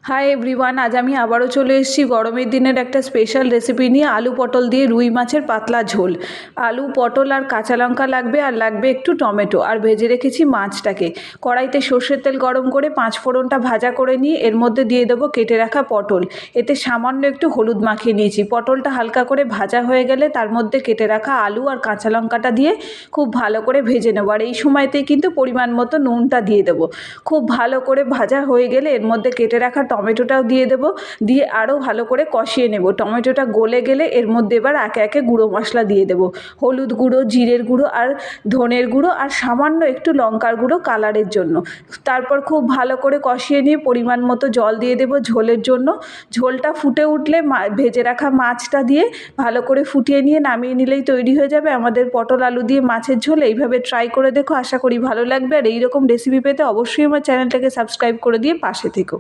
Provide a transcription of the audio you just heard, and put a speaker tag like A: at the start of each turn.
A: Hi everyone, আজ আমি আবারও চলে এসেছি গরমের দিনের একটা স্পেশাল রেসিপি নিয়ে। আলু পটল দিয়ে রুই মাছের পাতলা ঝোল। আলু পটল আর কাঁচা লঙ্কা লাগবে, আর লাগবে একটু টমেটো, আর ভেজে রেখেছি মাছটাকে। কড়াইতে সর্ষের তেল গরম করে পাঁচ ফোড়নটা ভাজা করে নিয়ে এর মধ্যে দিয়ে দেবো কেটে রাখা পটল। এতে সামান্য একটু হলুদ মাখিয়ে নিয়েছি। পটলটা হালকা করে ভাজা হয়ে গেলে তার মধ্যে কেটে রাখা আলু আর কাঁচা লঙ্কাটা দিয়ে খুব ভালো করে ভেজে নেবো। আর এই সময়তেই কিন্তু পরিমাণ মতো নুনটা দিয়ে দেবো। খুব ভালো করে ভাজা হয়ে গেলে এর মধ্যে কেটে রাখা টমেটোটাও দিয়ে দেবো, দিয়ে আরও ভালো করে কষিয়ে নেব। টমেটোটা গলে গেলে এর মধ্যে এবার একে একে গুঁড়ো মশলা দিয়ে দেবো। হলুদ গুঁড়ো, জিরের গুঁড়ো আর ধনের গুঁড়ো, আর সামান্য একটু লঙ্কার গুঁড়ো কালারের জন্য। তারপর খুব ভালো করে কষিয়ে নিয়ে পরিমাণ মতো জল দিয়ে দেবো ঝোলের জন্য। ঝোলটা ফুটে উঠলে ভেজে রাখা মাছটা দিয়ে ভালো করে ফুটিয়ে নিয়ে নামিয়ে নিলেই তৈরি হয়ে যাবে আমাদের পটল আলু দিয়ে মাছের ঝোল। এইভাবে ট্রাই করে দেখো, আশা করি ভালো লাগবে। আর এইরকম রেসিপি পেতে অবশ্যই আমার চ্যানেলটাকে সাবস্ক্রাইব করে দিয়ে পাশে থেকো।